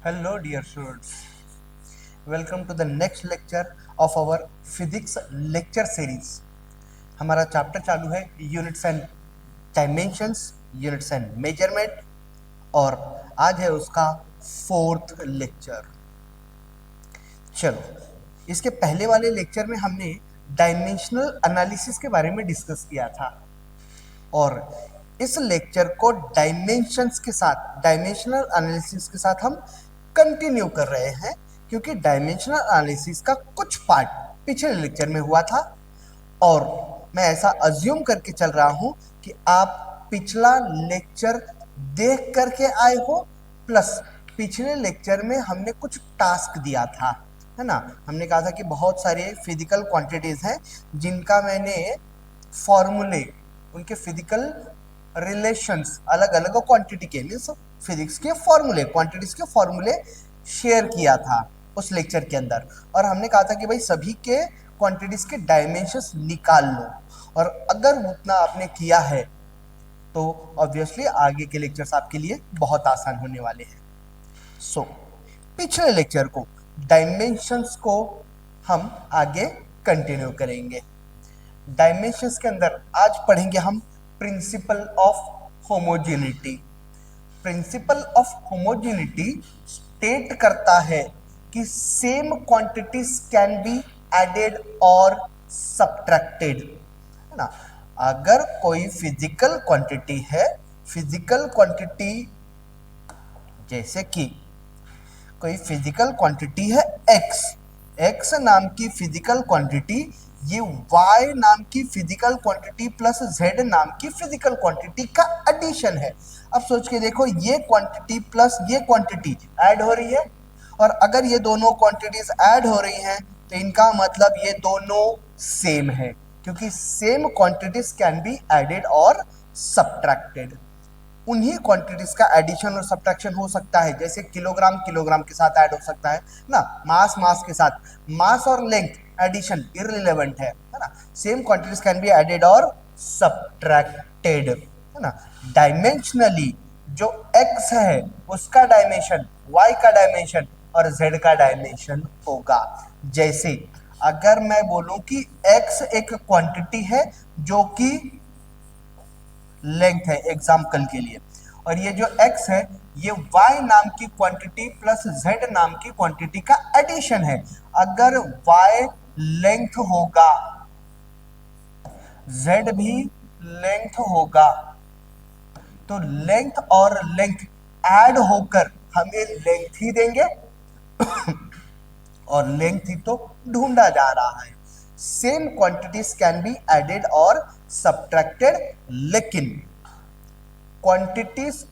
Hello, dear students. Welcome to the next lecture of our physics lecture series. हमारा chapter चालू है units and dimensions, units and measurement, और आज है उसका फोर्थ लेक्चर। चलो, इसके पहले वाले लेक्चर में हमने डायमेंशनल एनालिसिस के बारे में डिस्कस किया था, और इस लेक्चर को डायमेंशंस के साथ, डायमेंशनल एनालिसिस के साथ हम कंटिन्यू कर रहे हैं, क्योंकि डायमेंशनल एनालिसिस का कुछ पार्ट पिछले लेक्चर में हुआ था, और मैं ऐसा अज्यूम करके चल रहा हूं कि आप पिछला लेक्चर देख करके आए हो, प्लस पिछले लेक्चर में हमने कुछ टास्क दिया था, है ना। हमने कहा था कि बहुत सारे फिजिकल क्वांटिटीज हैं जिनका मैंने फॉर्मूले, उनके फिजिकल रिलेशंस, अलग अलग क्वांटिटी के, मीन्स फिजिक्स के फॉर्मूले, क्वांटिटीज के फॉर्मूले शेयर किया था उस लेक्चर के अंदर। और हमने कहा था कि भाई सभी के क्वांटिटीज के डायमेंशंस निकाल लो, और अगर उतना आपने किया है तो ऑब्वियसली आगे के लेक्चर्स आपके लिए बहुत आसान होने वाले हैं। सो पिछले लेक्चर को, डायमेंशंस को हम आगे कंटिन्यू करेंगे। डायमेंशंस के अंदर आज पढ़ेंगे हम principle of homogeneity. Principle of homogeneity state करता है कि same quantities can be added और सब्ट्रैक्टेड, है ना। अगर कोई फिजिकल क्वांटिटी है, फिजिकल क्वांटिटी जैसे कि कोई फिजिकल क्वांटिटी है x, x नाम की फिजिकल क्वांटिटी, ये y नाम की फिजिकल क्वांटिटी प्लस z नाम की फिजिकल क्वांटिटी का एडिशन है। अब सोच के देखो, ये क्वांटिटी प्लस ये क्वांटिटी ऐड हो रही है, और अगर ये दोनों क्वांटिटीज ऐड हो रही हैं तो इनका मतलब ये दोनों सेम है, क्योंकि same quantities can be added और सब्ट्रैक्टेड। उन्हीं क्वांटिटीज का एडिशन और सब्ट्रैक्शन हो सकता है, जैसे किलोग्राम किलोग्राम के साथ ऐड हो सकता है ना, मास मास के साथ। मास और लेंथ एडिशन इररिलेवेंट है ना। Same quantities can be added और सब्ट्रैक्टेड, है ना। डायमेंशनली जो x है उसका डायमेंशन, y का डायमेंशन और z का डायमेंशन होगा। जैसे अगर मैं बोलूं कि x एक क्वांटिटी है जो कि लेंथ है एग्जाम्पल के लिए, और ये जो x है ये y नाम की क्वांटिटी प्लस z नाम की क्वांटिटी का एडिशन है। अगर y लेंथ होगा, z भी लेंथ होगा, तो लेंथ और लेंथ ऐड होकर हमें लेंथ ही देंगे और लेंथ ही तो ढूंढा जा रहा है। Same quantities can be added और सब्ट्रैक्टेड, लेकिन क्वांटिटीज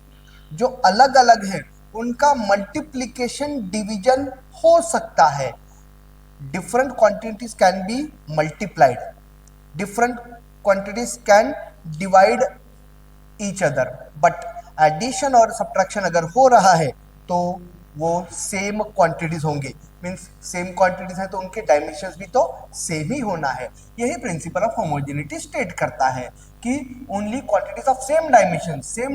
जो अलग अलग हैं उनका मल्टीप्लिकेशन डिवीजन हो सकता है। Different quantities can be multiplied, different quantities can divide each other, but addition और सब्ट्रैक्शन अगर हो रहा है तो वो सेम क्वांटिटीज होंगे। मीन्स सेम क्वांटिटीज है तो उनके डायमेंशंस भी तो सेम ही होना है। यही प्रिंसिपल ऑफ होमोजेनिटी स्टेट करता है कि only quantities of same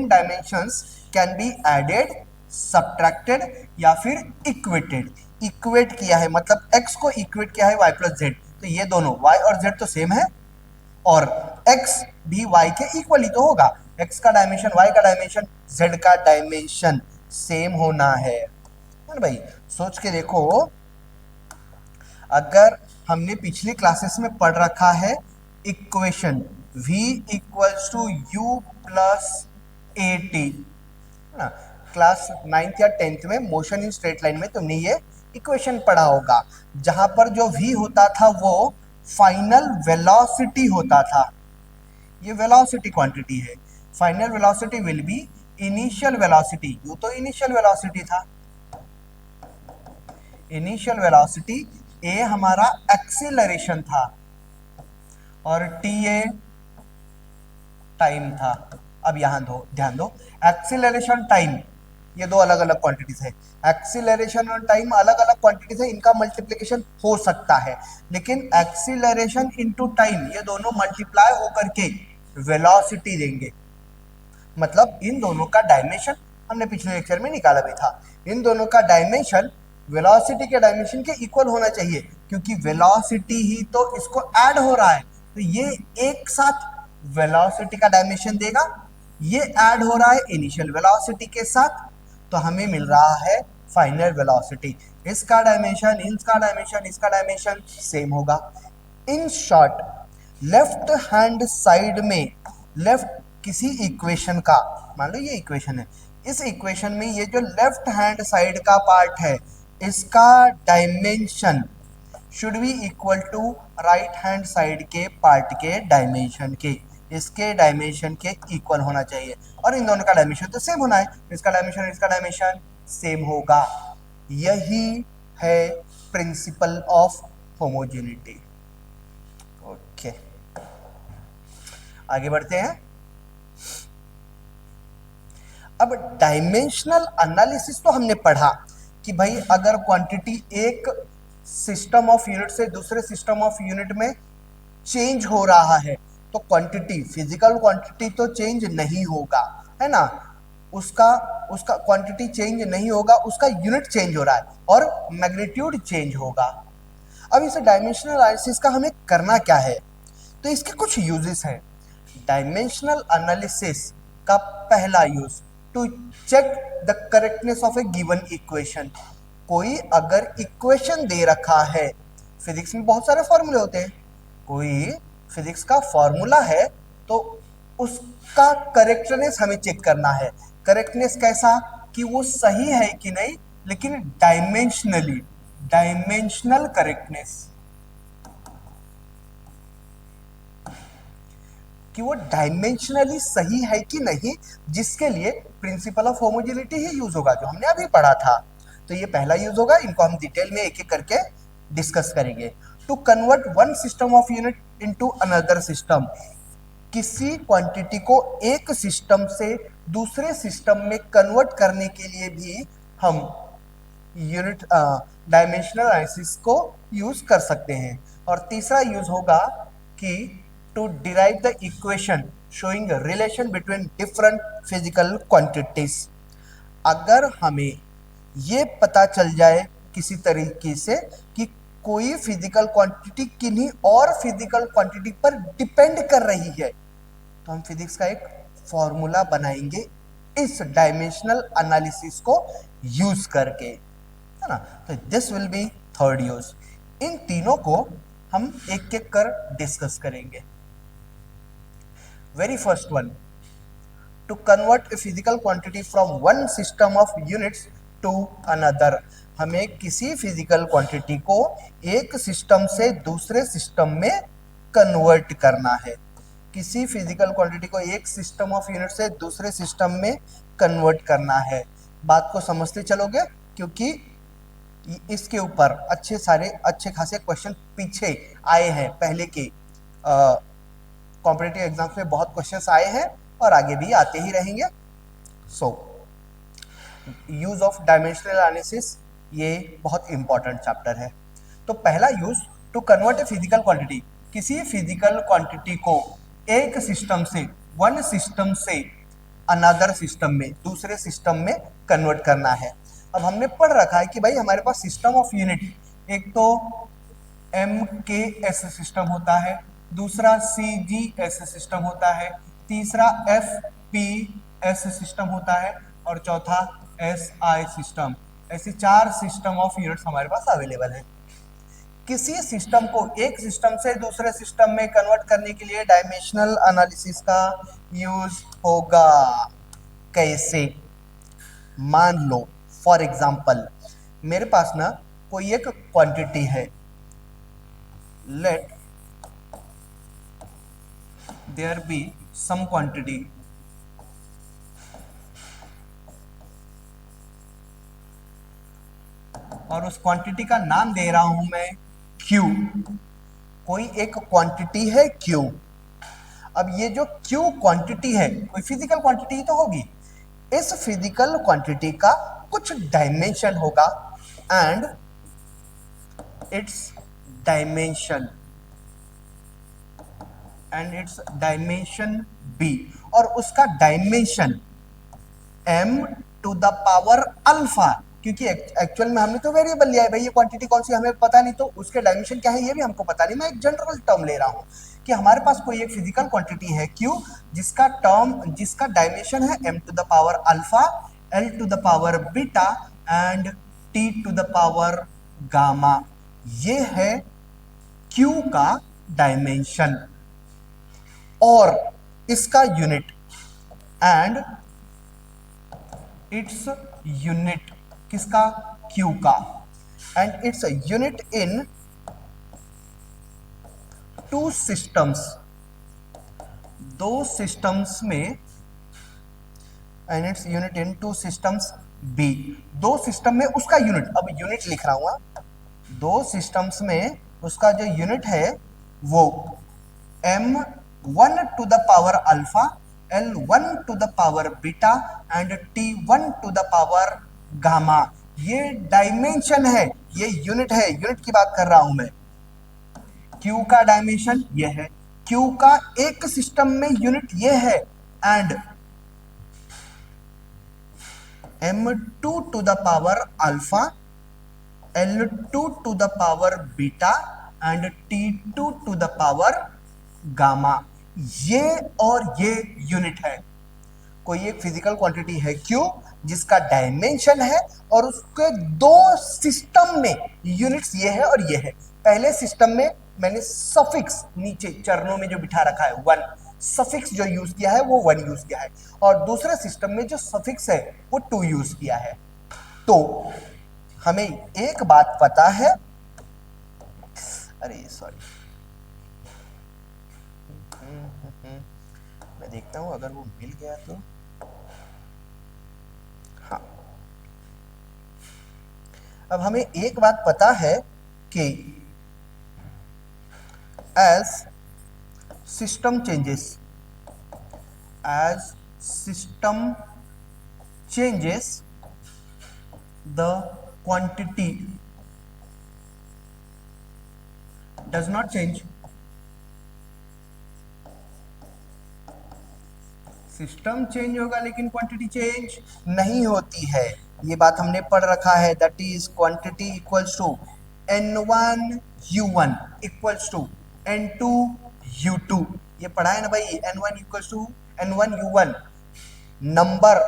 dimensions can be added, subtracted या फिर इक्वेटेड। इक्वेट किया है मतलब x को इक्वेट किया है y प्लस z, तो ये दोनों y और z तो सेम है, और x भी y के इक्वली तो होगा। x का डायमेंशन, y का डायमेंशन, z का डायमेंशन सेम होना है ना भाई। सोच के देखो, अगर हमने पिछली क्लासेस में पढ़ रखा है equation v equals to u plus a t, ना, क्लास 9th या 10th में मोशन इन स्ट्रेट लाइन में तुमने ये इक्वेशन पढ़ा होगा, जहां पर जो v होता था वो फाइनल वेलोसिटी होता था। ये वेलोसिटी क्वांटिटी है। Final velocity will be initial velocity, you तो इनिशियल वेलोसिटी था, इनिशियल वेलोसिटी a हमारा एक्सीलरेशन था और ta टाइम था। अब यहां ध्यान दो, एक्सीलरेशन टाइम ये दो अलग अलग क्वांटिटीज है। एक्सीलरेशन और टाइम अलग अलग क्वांटिटीज है, इनका मल्टीप्लिकेशन हो सकता है, लेकिन एक्सीलरेशन इनटू टाइम ये दोनों मल्टीप्लाई होकर के वेलोसिटी देंगे। मतलब इन दोनों का डायमेंशन हमने पिछले लेक्चर में निकाला भी था। इन दोनों का डायमेंशन वेलोसिटी के डायमेंशन के इक्वल होना चाहिए, क्योंकि वेलोसिटी ही तो इसको ऐड हो रहा है, तो ये एक साथ वेलोसिटी का डायमेंशन देगा, ये ऐड हो रहा है इनिशियल वेलोसिटी के साथ, तो हमें मिल रहा है फाइनल वेलोसिटी। इसका डायमेंशन, इसका डायमेंशन सेम होगा। In short, left hand side में लेफ्ट किसी इक्वेशन का, मान लो ये इक्वेशन है, इस इक्वेशन में ये जो लेफ्ट हैंड साइड का पार्ट है इसका dimension should be equal to right hand side के पार्ट के डायमेंशन के, इसके डायमेंशन के इक्वल होना चाहिए। और इन दोनों का डायमेंशन तो सेम होना है, इसका डायमेंशन सेम होगा। यही है प्रिंसिपल ऑफ होमोजेनिटी। ओके, आगे बढ़ते हैं। अब डायमेंशनल एनालिसिस तो हमने पढ़ा कि भाई अगर क्वांटिटी एक सिस्टम ऑफ यूनिट से दूसरे सिस्टम ऑफ यूनिट में चेंज हो रहा है तो क्वांटिटी, फिजिकल क्वांटिटी तो चेंज नहीं होगा, है ना, उसका क्वांटिटी चेंज नहीं होगा, उसका यूनिट चेंज हो रहा है और मैग्नीट्यूड चेंज होगा। अब इस डायमेंशनल एनालिसिस का हमें करना क्या है, तो इसके कुछ यूजेस हैं। डायमेंशनल एनालिसिस का पहला use, to check the correctness of a given equation. कोई अगर इक्वेशन दे रखा है, फिजिक्स में बहुत सारे फॉर्मूले होते हैं, कोई फिजिक्स का फॉर्मूला है तो उसका करेक्टनेस हमें चेक करना है। करेक्टनेस कैसा, कि वो सही है कि नहीं, लेकिन डायमेंशनली, डायमेंशनल करेक्टनेस, कि वो डायमेंशनली सही है कि नहीं, जिसके लिए principal of homogeneity he use होगा, जो हमने अभी पढ़ा था। तो ये पहला यूज होगा, इनको हम डिटेल में एक एक करके डिस्कस करेंगे। To convert one system of unit into another system, किसी क्वांटिटी को एक सिस्टम से दूसरे सिस्टम में कन्वर्ट करने के लिए भी हम यूनिट डायमेंशनल एनालिसिस को यूज कर सकते हैं। और तीसरा यूज होगा कि to derive the equation showing relation between different physical quantities. अगर हमें ये पता चल जाए किसी तरीके से कि कोई फिजिकल क्वांटिटी किन्हीं और फिजिकल क्वांटिटी पर डिपेंड कर रही है, तो हम फिजिक्स का एक फॉर्मूला बनाएंगे इस डायमेंशनल एनालिसिस को यूज करके, है ना। तो this will be third use. इन तीनों को हम एक एक कर डिस्कस करेंगे। Very first one, to convert a physical quantity from one system of units to another. हमें किसी फिजिकल क्वांटिटी को एक सिस्टम से दूसरे सिस्टम में कन्वर्ट करना है, किसी फिजिकल क्वांटिटी को एक सिस्टम ऑफ यूनिट से दूसरे सिस्टम में कन्वर्ट करना है। बात को समझते चलोगे, क्योंकि इसके ऊपर अच्छे खासे क्वेश्चन पीछे आए हैं, पहले के कॉम्पिटिटिव एग्जाम्स में बहुत क्वेश्चंस आए हैं और आगे भी आते ही रहेंगे। So use of dimensional analysis, ये बहुत इंपॉर्टेंट चैप्टर है। तो पहला use, to convert a physical quantity, किसी फिजिकल क्वांटिटी को एक सिस्टम से, वन सिस्टम से अनदर सिस्टम में, दूसरे सिस्टम में कन्वर्ट करना है। अब हमने पढ़ रखा है कि भाई हमारे पास सिस्टम ऑफ यूनिट, एक तो MKS सिस्टम होता है, दूसरा CGS सिस्टम होता है, तीसरा FPS सिस्टम होता है और चौथा SI सिस्टम। ऐसे 4 सिस्टम ऑफ यूनिट्स हमारे पास अवेलेबल है। किसी सिस्टम को एक सिस्टम से दूसरे सिस्टम में कन्वर्ट करने के लिए डायमेंशनल एनालिसिस का यूज होगा। कैसे, मान लो फॉर एग्जांपल मेरे पास ना कोई एक क्वांटिटी है, let there be some quantity, और उस क्वांटिटी का नाम दे रहा हूं मैं Q। कोई एक क्वांटिटी है Q। अब ये जो Q क्वांटिटी है, कोई फिजिकल क्वांटिटी तो होगी, इस फिजिकल क्वांटिटी का कुछ डायमेंशन होगा एंड इट्स डायमेंशन B, और उसका dimension M to the power alpha, क्योंकि एक्चुअल में हमने तो वेरिएबल लिया है भाई, ये क्वांटिटी कौन सी हमें पता नहीं, तो उसके डायमेंशन क्या है ये भी हमको पता नहीं, मैं एक जनरल टर्म ले रहा हूँ कि हमारे पास कोई एक फिजिकल क्वांटिटी है Q, जिसका डायमेंशन है m to the power alpha, l to the power beta and t to the power gamma. ये है Q का डायमेंशन और इसका यूनिट एंड इट्स यूनिट किसका, Q का, and its unit in two systems, दो सिस्टम्स में, and its unit in two systems B, दो सिस्टम में उसका यूनिट, अब यूनिट लिख रहा हूं, दो सिस्टम्स में उसका जो यूनिट है वो m1 to the power alpha, l1 to the power beta and t1 to the power gamma. ये डायमेंशन है, ये यूनिट है, यूनिट की बात कर रहा हूं मैं। Q का डायमेंशन ये है, Q का एक सिस्टम में यूनिट ये है, and m2 to the power alpha, l2 to the power beta and t2 to the power gamma. ये और ये यूनिट है, कोई एक फिजिकल क्वांटिटी है Q जिसका डायमेंशन है और उसके दो सिस्टम में यूनिट्स ये है और ये है। पहले सिस्टम में मैंने सफिक्स नीचे चरणों में जो बिठा रखा है वन, सफिक्स जो यूज किया है वो वन यूज किया है, और दूसरे सिस्टम में जो सफिक्स है वो टू यूज किया है। तो हमें एक बात पता है, अरे सॉरी, मैं देखता हूं अगर वो मिल गया तो, हाँ, अब हमें एक बात पता है कि as system changes, as system changes the quantity does not change, system change होगा लेकिन क्वांटिटी चेंज नहीं होती है, ये बात हमने पढ़ रखा है। That is quantity equals to n1 u1 equals to n2 u2, ये पढ़ा है ना भाई, n1 equals to n1 u1 number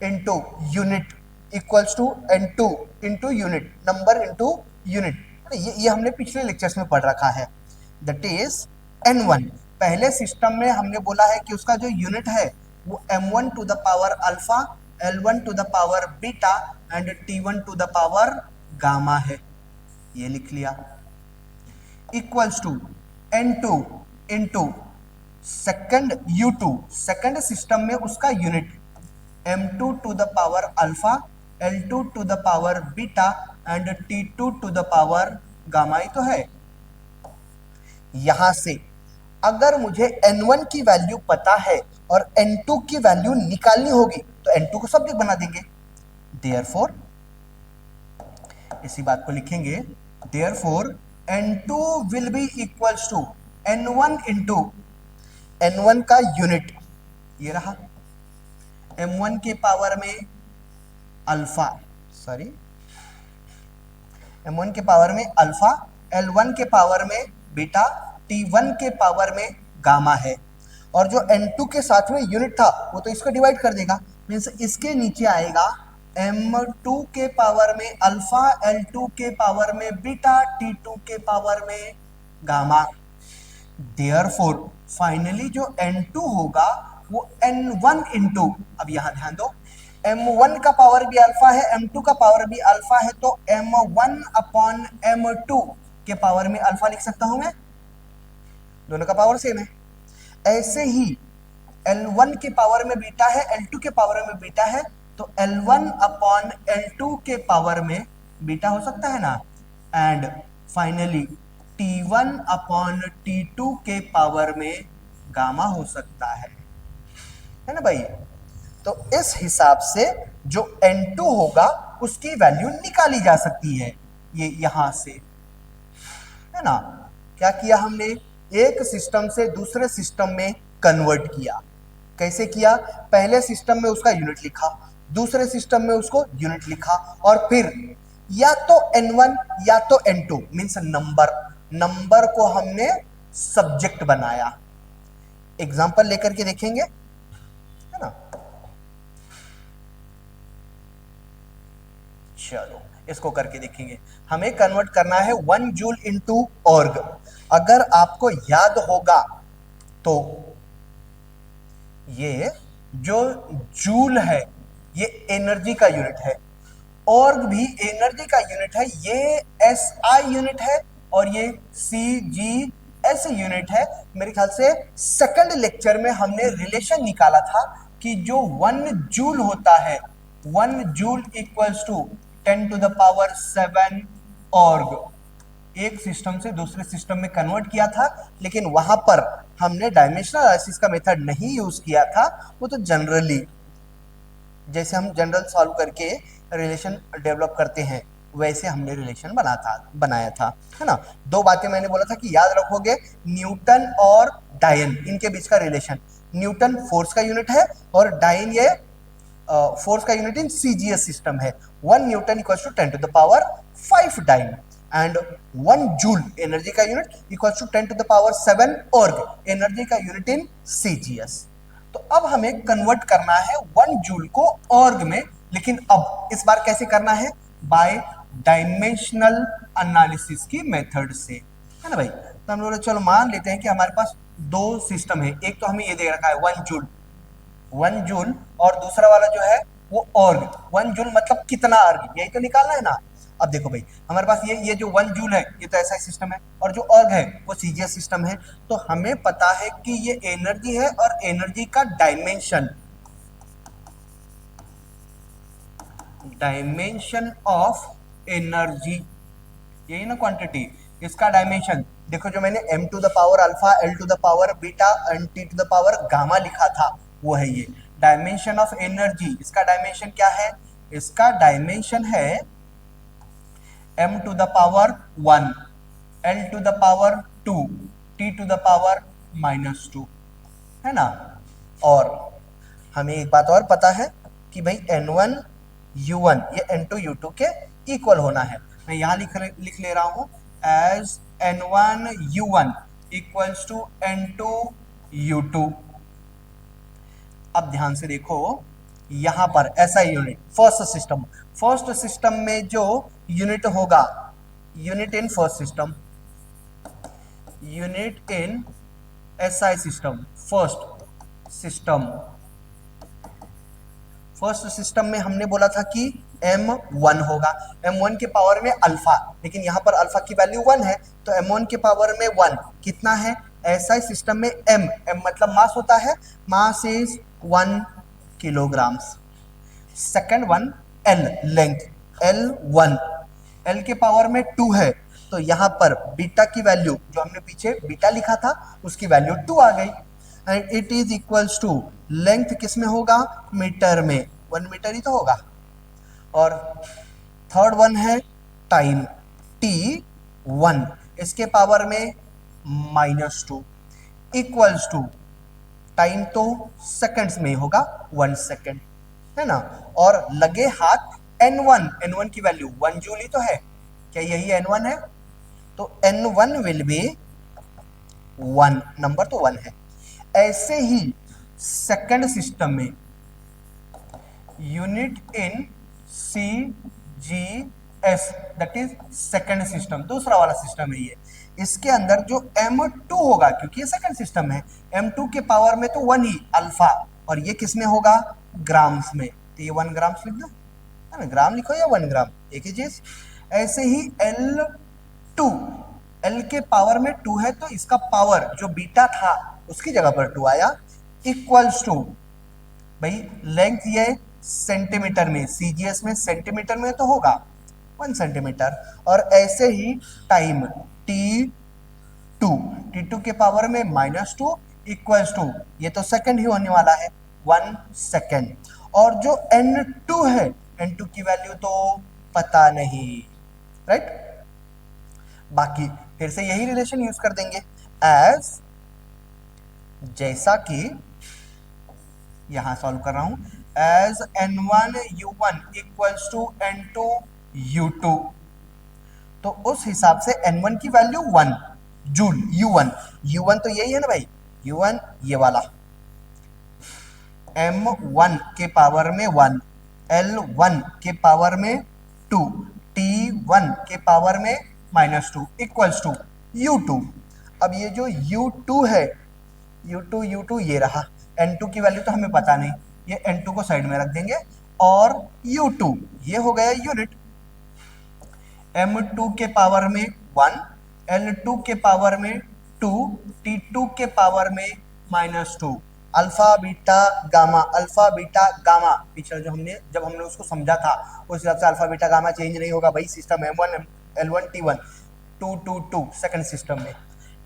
into unit equals to n2 into unit, number into unit, ये हमने पिछले लेक्चर्स में पढ़ रखा है। दैट इज n1, पहले सिस्टम में हमने बोला है कि उसका जो यूनिट है वो m1 to the power alpha, l1 to the power beta and t1 to the power gamma है, ये लिख लिया, equals to n2 into second u2, second system में उसका unit m2 to the power alpha, l2 to the power beta and t2 to the power gamma ही तो है। यहां से अगर मुझे n1 की वैल्यू पता है और n2 की वैल्यू निकालनी होगी तो n2 को सब्जेक्ट बना देंगे, देयरफॉर इसी बात को लिखेंगे, therefore n2 will be equals to n1 into n1 का यूनिट ये रहा, m1 के पावर में अल्फा, सॉरी m1 के पावर में अल्फा, l1 के पावर में बीटा, t1 के पावर में गामा है, और जो n2 के साथ में यूनिट था वो तो इसको डिवाइड कर देगा, मीन्स इसके नीचे आएगा m2 के पावर में अल्फा, l2 के पावर में बीटा, t2 के पावर में गामा। देयरफॉर फाइनली जो n2 होगा वो n1 इंटू, अब यहां ध्यान दो, m1 का पावर भी अल्फा है, m2 का पावर भी अल्फा है, तो m1 अपॉन m2 के पावर में अल्फा लिख सकता हूं मैं, दोनों का पावर सेम है। ऐसे ही L1 के पावर में बीटा है, L2 के पावर में बीटा है, तो L1 अपॉन L2 के पावर में बीटा हो सकता है ना, and finally T1 upon T2 के पावर में गामा हो सकता है ना भाई। तो इस हिसाब से जो N2 होगा उसकी वैल्यू निकाली जा सकती है, ये यहां से, है ना। क्या किया हमने, एक सिस्टम से दूसरे सिस्टम में कन्वर्ट किया। कैसे किया, पहले सिस्टम में उसका यूनिट लिखा, दूसरे सिस्टम में उसको यूनिट लिखा, और फिर या तो N1 या तो N2 मीन्स नंबर को हमने सब्जेक्ट बनाया। एग्जांपल लेकर के देखेंगे, है ना। चलो इसको करके देखेंगे। हमें कन्वर्ट करना है 1 जूल इनटू ऑर्ग। अगर आपको याद होगा तो ये जो जूल है ये एनर्जी का यूनिट है, ऑर्ग भी एनर्जी का यूनिट है, ये SI यूनिट है और ये CGS यूनिट है। मेरे ख्याल से सेकंड लेक्चर में हमने रिलेशन निकाला था कि जो 1 जूल होता है, 1 joule equals to 10 to the power 7 erg. एक सिस्टम से दूसरे सिस्टम में कन्वर्ट किया था, लेकिन वहां पर हमने डायमेंशनल एनालिसिस का मेथड नहीं यूज किया था। वो तो जनरली जैसे हम जनरल सॉल्व करके रिलेशन डेवलप करते हैं वैसे हमने रिलेशन बनाया था, है ना। दो बातें मैंने बोला था कि याद रखोगे, न्यूटन और डायन इनके बीच का रिलेशन। न्यूटन फोर्स का यूनिट है और डायन ये फोर्स का यूनिट इन CGS सिस्टम है। 1 newton equals to 10 to the power 5 dyne and 1 joule energy का unit equals to 10 to the power 7 erg energy का यूनिट इन CGS। तो अब हमें कन्वर्ट करना है 1 जूल को ऑर्ग में, लेकिन अब इस बार कैसे करना है? बाय डायमेंशनल एनालिसिस की मेथड से, है ना भाई। तो हम लोग चलो मान लेते हैं कि हमारे पास दो सिस्टम है। एक तो हमें ये दे रखा है 1 जूल और दूसरा वाला जो है वो ऑर्ग। 1 जूल मतलब कितना अर्ग, यही तो निकालना है ना। अब देखो भाई, हमारे पास ये जो 1 जूल है ये तो ऐसा सिस्टम है, और जो अर्ग है वो CGS सिस्टम है। तो हमें पता है कि ये एनर्जी है और एनर्जी का डायमेंशन ऑफ एनर्जी, यही ना क्वांटिटी, इसका डायमेंशन देखो। जो मैंने m to the power alpha, l to the power beta and t to the power gamma लिखा था वो है ये डायमेंशन ऑफ एनर्जी। इसका डायमेंशन क्या है? इसका डायमेंशन है m to the power 1, l to the power 2, t to the power -2, है ना। और हमें एक बात और पता है कि भाई N1 U1 ये N2 U2 के इक्वल होना है। मैं यहां लिख ले रहा हूं as N1 U1 equals to N2 U2। अब ध्यान से देखो, यहां पर ऐसा यूनिट फर्स्ट सिस्टम में जो यूनिट होगा, unit in first system, unit in SI system, first system में हमने बोला था कि M1 होगा। M1 के पावर में अल्फा, लेकिन यहां पर अल्फा की वैल्यू 1 है तो M1 के पावर में 1 कितना है? SI सिस्टम में M मतलब मास होता है, mass is 1 kilograms. Second one L length, L1, L के पावर में 2 है, तो यहां पर बीटा की वैल्यू जो हमने पीछे बीटा लिखा था उसकी वैल्यू 2 आ गई। And it is equals to length किस में होगा? मीटर में, 1 मीटर ही तो होगा। और थर्ड वन है टाइम, T1, इसके पावर में -2 इक्वल्स टू टाइम तो सेकंड्स में होगा 1 सेकंड, है ना। और लगे हाथ N1 की वैल्यू 1 जूल ही तो है, क्या यही N1 है? तो N1 विल बी 1, नंबर तो 1 है। ऐसे ही सेकंड सिस्टम में unit in CGS that is second system, दूसरा वाला सिस्टम है ये। इसके अंदर जो M2 होगा, क्योंकि ये सेकंड सिस्टम है, M2 के पावर में तो 1 ही अल्फा, और ये किस में होगा? ग्राम्स में। तो ये 1 ग्राम्स लिख दो, है ना, ग्राम लिखो या 1 ग्राम एक ही चीज। ऐसे ही L2, L के पावर में 2 है तो इसका पावर जो बीटा था उसकी जगह पर 2 आया, इक्वल्स टू भाई लेंथ ये सेंटीमीटर में, CGS में सेंटीमीटर में तो होगा 1 सेंटीमीटर। और ऐसे ही टाइम T2 के पावर में -2 इक्वल्स टू, ये तो सेकंड ही होने वाला है, 1 सेकंड। और जो N2 है, N2 की वैल्यू तो पता नहीं, राइट। बाकी फिर से यही रिलेशन यूज कर देंगे जैसा कि यहां सॉल्व कर रहा हूं, as N1 U1 equals to N2 U2। तो उस हिसाब से N1 की वैल्यू 1 जूल, U1 तो यही है ना भाई, U1 ये वाला, M1 के पावर में 1, L1 के पावर में 2, T1 के पावर में -2 इक्वल्स टू U2। अब ये जो U2 है, U2 ये रहा, N2 की वैल्यू तो हमें पता नहीं, ये N2 को साइड में रख देंगे, और U2 ये हो गया यूनिट, M2 के पावर में 1, L2 के पावर में 2, T2 के पावर में -2। Alpha beta gamma, alpha beta gamma पिछले जब हमने उसको समझा था उस हिसाब से अल्फा बीटा गामा चेंज नहीं होगा भाई, system M1 L1 T1 2 2 2 second system में।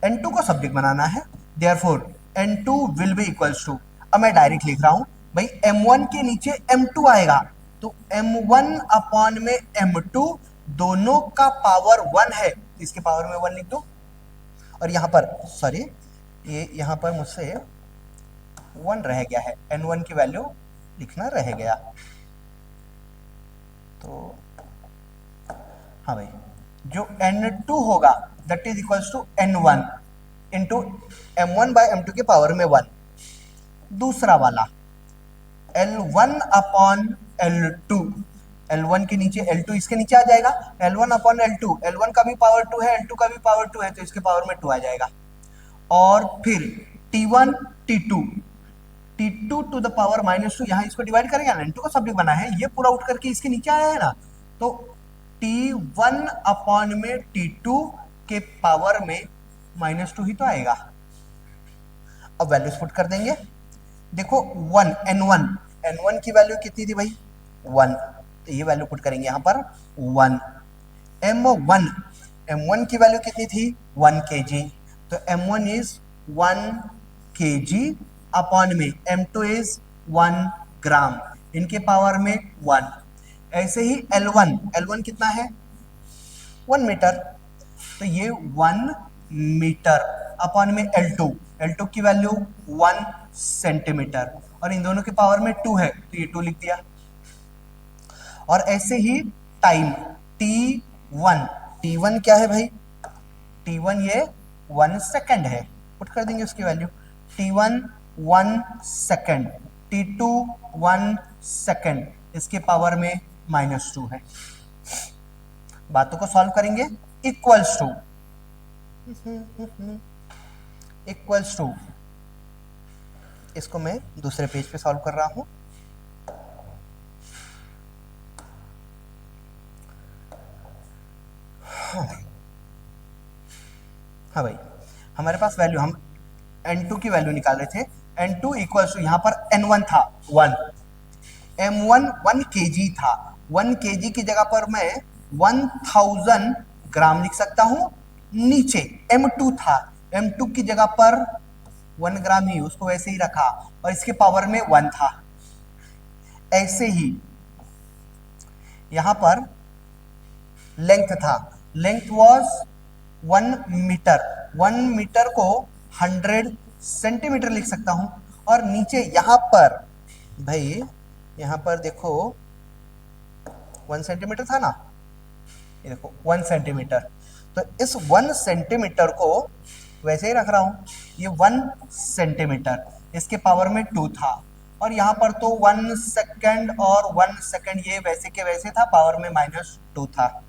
N2 को सब्जेक्ट बनाना है, therefore N2 will be equals to, अब मैं डायरेक्ट लिख रहा हूं भाई, M1 के नीचे M2 आएगा, तो M1 अपॉन में M2 दोनों का पावर 1 है, इसके पावर में 1 लिख दो। और यहां पर सॉरी, ये यहां पर मुझसे 1 रह गया है, N1 की वैल्यू लिखना रह गया, तो हाँ भाई, जो N2 होगा that is equals to N1 into M1 by M2 के पावर में 1। दूसरा वाला L1 अपॉन L2, L1 के नीचे L2 इसके नीचे आ जाएगा, L1 अपॉन L2, L1 का भी पावर 2 है, L2 का भी पावर 2 है, तो इसके पावर में 2 आ जाएगा। और फिर T1 T2, T2 to the power -2, यहाँ इसको डिवाइड करेंगे ना, N2 का सब्जेक्ट बना है, ये पूरा उठ करके इसके नीचे आया है ना, तो T1 अपॉन में T2 के पावर में -2 ही तो आएगा। अब वैल्यूज पुट कर देंगे, देखो 1 N1 की वैल्यू कितनी थी भाई 1, तो ये वैल्यू पुट करेंगे यहाँ पर 1। M1 की वैल्यू कितनी थी 1 kg, तो M1 इज 1 kg अपॉन में M2 इज 1 ग्राम, इनके पावर में 1। ऐसे ही L1 कितना है 1 मीटर, तो ये 1 मीटर अपॉन में L2 की वैल्यू 1 सेंटीमीटर, और इन दोनों के पावर में 2 है, तो ये 2 लिख दिया। और ऐसे ही टाइम T1 क्या है भाई, T1 ये 1 सेकेंड है, पुट कर देंगे उसकी value, T1 1 second, T2 1 second, इसके पावर में -2 है। बातों को सॉल्व करेंगे, इक्वल्स टू, इसको मैं दूसरे पेज पे सॉल्व कर रहा हूं। हाँ भाई, हमारे पास वैल्यू, हम N2 की वैल्यू निकाल रहे थे, N2 इक्वल्स टू, यहाँ पर N1 था 1, M1 1 kg था, 1 kg की जगह पर मैं 1000 ग्राम लिख सकता हूं। नीचे M2 था, M2 की जगह पर 1 ग्राम ही, उसको वैसे ही रखा, और इसके पावर में 1 था। ऐसे ही यहां पर लेंथ था, लेंथ वॉज 1 मीटर, 1 मीटर को 100 सेंटीमीटर लिख सकता हूं। और नीचे यहां पर भाई, यहां पर देखो 1 सेंटीमीटर था ना, ये देखो 1 सेंटीमीटर, तो इस 1 सेंटीमीटर को वैसे ही रख रहा हूं, ये 1 सेंटीमीटर, इसके पावर में 2 था, और यहां पर तो 1 सेकेंड और 1 सेकेंड ये वैसे के वैसे था, पावर में -2 था।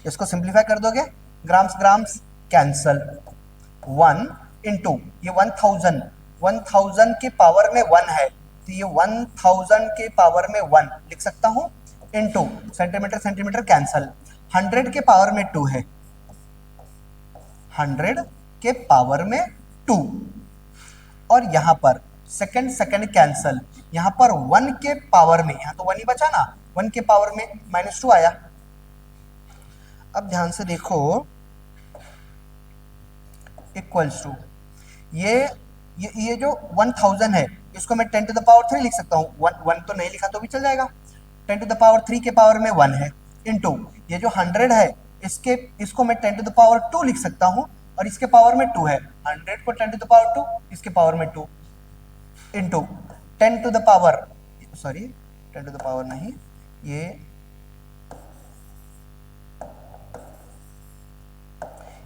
इसको सिंप्लीफाई कर दोगे, ग्राम्स कैंसल, 1 इंटू ये 1000 के पावर में 1 है, तो ये 1000 के पावर में 1 लिख सकता हूं, इंटू सेंटीमीटर कैंसल, 100 के पावर में 2 है, 100 के पावर में 2, और यहां पर सेकंड कैंसल, यहां पर 1 के पावर में, यहां तो 1 ही बचा ना, 1 के पावर में -2 आया। अब ध्यान से देखो, इक्वल्स टू ये जो 1000 है, इसको मैं 10 टू द पावर 3 लिख सकता हूँ, 1 तो नहीं लिखा तो भी चल जाएगा, 10 टू द पावर 3 के पावर में 1 है, इंटू ये जो 100 है, इसको मैं 10 टू द पावर 2 लिख सकता हूँ, और इसके पावर में 2 है, 100 को 10 टू द पावर 2, इसके पावर में 2, into 10 to the power 10 to the power नहीं,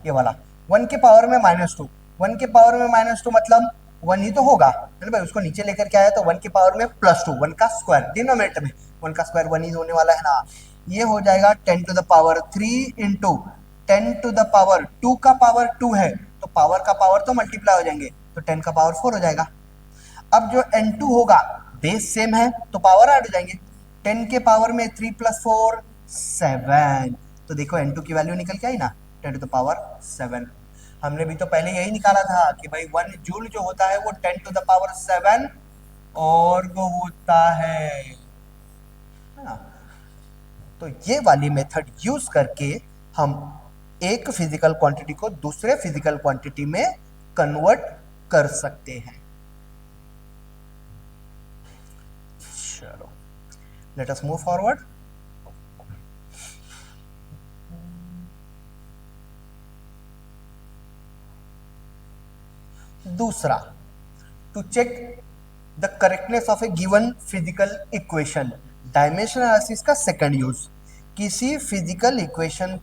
ये वाला 1 के पावर में -2, 1 के पावर में -2 मतलब 1 ही तो होगा है ना भाई, उसको नीचे लेकर के आया तो 1 के पावर में +2, 1 का स्क्वायर डिनोमिनेटर में, 1 का स्क्वायर 1 ही होने वाला है ना। ये हो जाएगा 10 to the power 3 into 10 to the power 2 का पावर 2 है तो पावर का पावर तो मल्टीप्लाई हो जाएंगे, तो 10 का पावर 4 हो जाएगा। अब जो n2 होगा बेस सेम है तो पावर ऐड हो जाएंगे, 10 के पावर में 3 + 4 7, तो देखो n2 की वैल्यू निकल के आई ना 10 टू द पावर 7। हमने भी तो पहले यही निकाला था कि भाई 1 जूल जो होता है वो 10 टू द पावर 7 और वो होता है ना। तो ये वाली मेथड यूज करके हम एक फिजिकल क्वांटिटी को दूसरे फिजिकल क्वांटिटी में कन्वर्ट कर सकते हैं। चलो लेट अस मूव फॉरवर्ड। दूसरा, to check the correctness of a given physical equation, dimension analysis का सेकंड यूज। किसी फिजिकल इक्वेशन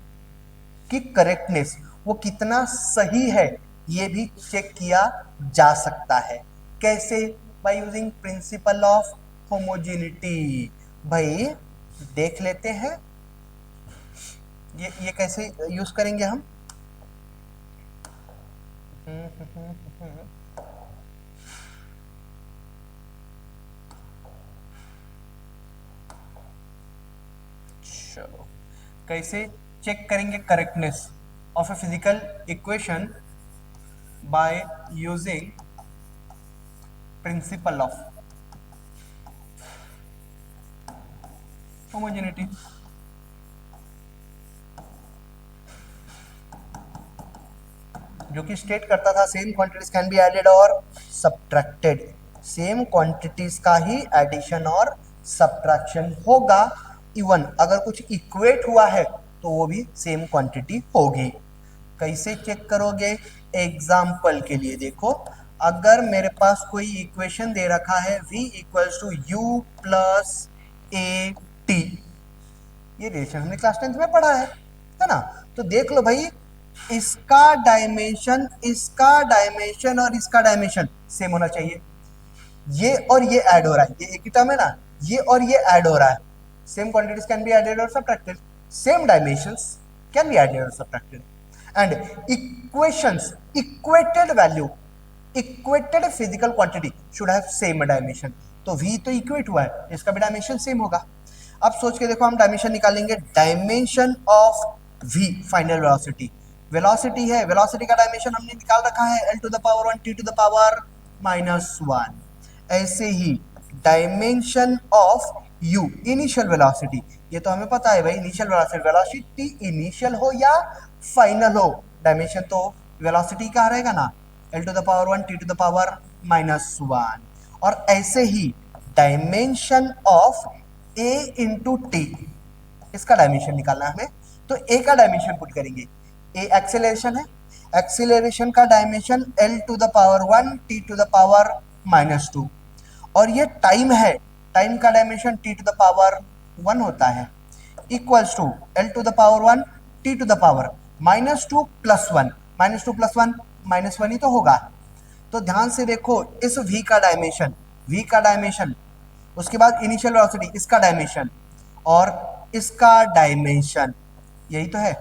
की करेक्टनेस वो कितना सही है ये भी चेक किया जा सकता है। कैसे? Bye using principle of homogeneity. भाई देख लेते हैं ये कैसे यूज करेंगे हम। चलो कैसे चेक करेंगे correctness of a physical equation by using principle of homogeneity. जो कि स्टेट करता था same quantities can be added और सब्ट्रैक्टेड, सेम क्वांटिटीज का ही एडिशन और सब्ट्रैक्शन होगा। इवन अगर कुछ इक्वेट हुआ है तो वो भी सेम क्वांटिटी होगी। कैसे चेक करोगे? एग्जाम्पल के लिए देखो, अगर मेरे पास कोई इक्वेशन दे रखा है v = u + at, ये रिलेशन हमने क्लास 10th में पढ़ा है ना। तो देख लो भाई, इसका डायमेंशन, इसका डायमेंशन और इसका डायमेंशन सेम होना चाहिए। ये और ये ऐड हो रहा है, ये एक ही टर्म है ना, ये और ये ऐड हो रहा है। Same quantities can be added और subtracted, same dimensions can be added और subtracted, and equations, equated value, equated physical quantity should have same dimension. तो v तो इक्वेट हुआ है, इसका भी डायमेंशन सेम होगा। अब सोच के देखो, हम डायमेंशन निकालेंगे, dimension of v final velocity, velocity है, वेलोसिटी का डायमेंशन हमने निकाल रखा है l to the power 1 t to the power -1। ऐसे ही dimension of u initial velocity, ये तो हमें पता है भाई, इनिशियल वेलोसिटी, वेलोसिटी इनिशियल हो या फाइनल हो, डायमेंशन तो वेलोसिटी का रहेगा ना, l to the power 1 t to the power -1। और ऐसे ही dimension of a into T, इसका डायमेंशन निकालना है हमें, तो a का डायमेंशन पुट करेंगे। a एक्सेलरेशन है, एक्सेलरेशन का dimension l to the power 1 t to the power -2, और ये टाइम है, टाइम का dimension t to the power 1 होता है, equals to l to the power 1 t to the power -2 + 1, -2 + 1 -1 ही तो होगा। तो ध्यान से देखो, इस v का डायमेंशन, v का डायमेंशन, उसके बाद इनिशियल वेलोसिटी, इसका डायमेंशन और इसका डायमेंशन, यही तो है।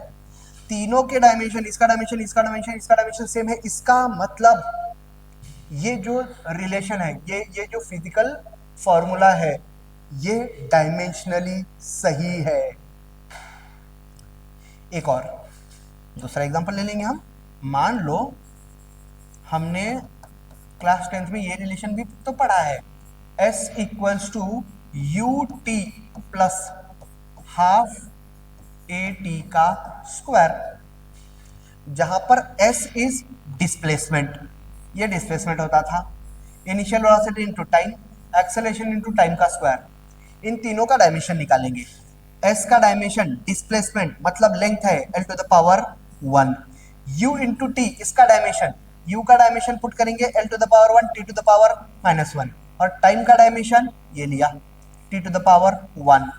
तीनों के डायमेंशन, इसका डायमेंशन, इसका डायमेंशन, इसका डायमेंशन सेम है। इसका मतलब ये जो रिलेशन है, ये जो फिजिकल फॉर्मूला है, ये डायमेंशनली सही है। एक और दूसरा एग्जांपल ले लेंगे हम। मान लो हमने क्लास 10th में ये रिलेशन भी तो पढ़ा है, S = ut + ½ at का स्क्वायर, जहां पर S इज डिस्प्लेसमेंट, ये डिस्प्लेसमेंट होता था, initial velocity into time, acceleration into time का स्क्वायर। इन तीनों का डायमेंशन निकालेंगे। S का डायमेंशन डिस्प्लेसमेंट मतलब लेंथ है l to the power 1, u into T, इसका डायमेंशन, u का डायमेंशन पुट करेंगे l to the power 1 t to the power -1, और टाइम का डायमेंशन ये लिया, टी टू द पावर 1।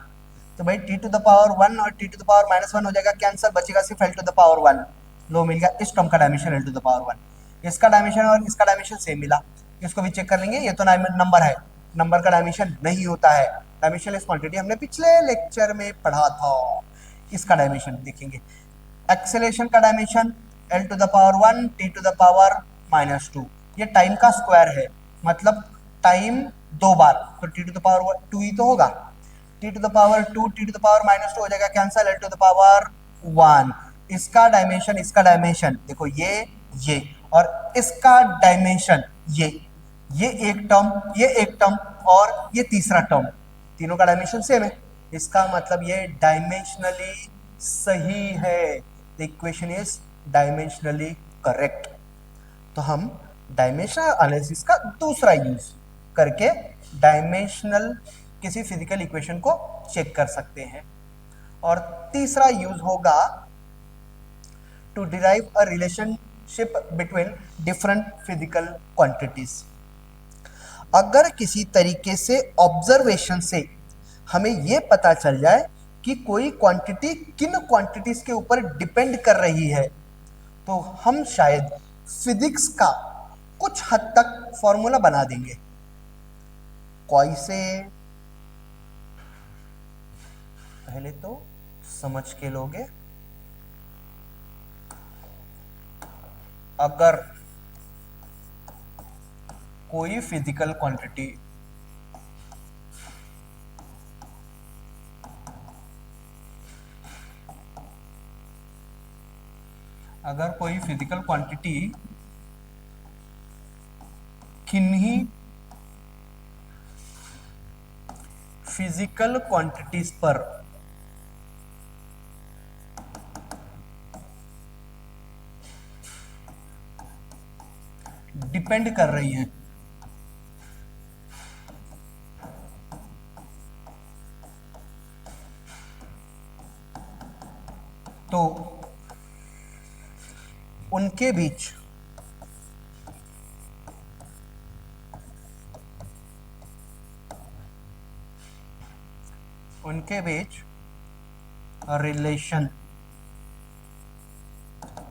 तो भाई टी टू द पावर 1 और टी टू द पावर -1 हो जाएगा कैंसर, बचेगा सिर्फ एल टू द पावर 1। लो मिल गया, इस टर्म का dimension L to the power 1। इसका डायमेंशन और इसका डायमेंशन सेम मिला, इसको भी चेक कर लेंगे। ये तो नंबर है, नंबर का डायमेंशन नहीं होता है। डायमेंशनलेस क्वांटिटी हमने पिछले लेक्चर में पढ़ा था। इसका डायमेंशन देखेंगे, एक्सेलेरेशन का dimension L to the power 1 T to the power -2। ये टाइम का स्क्वायर है, मतलब टाइम 2 बार, तो टी टू द पावर 2 ही तो होगा। T to the power 2 T to the power -2 हो जाएगा cancel, L to the power 1। इसका डायमेंशन देखो, ये और इसका डायमेंशन ये एक टर्म, ये एक टर्म और ये तीसरा टर्म, तीनों का डायमेंशन सेम है। इसका मतलब ये डायमेंशनली सही है। The equation is dimensionally correct. तो हम डायमेंशनल एनालिसिस का दूसरा यूज करके डायमेंशनल किसी फिजिकल इक्वेशन को चेक कर सकते हैं। और तीसरा यूज होगा to derive a relationship between different physical quantities. अगर किसी तरीके से ऑब्जर्वेशन से हमें यह पता चल जाए कि कोई क्वांटिटी किन क्वांटिटीज के ऊपर डिपेंड कर रही है, तो हम शायद फिजिक्स का कुछ हद तक फॉर्मूला बना देंगे। कैसे, पहले तो समझ के लोगे। अगर कोई फिजिकल क्वांटिटी किन्हीं फिजिकल क्वांटिटीज पर डिपेंड कर रही है, तो उनके बीच रिलेशन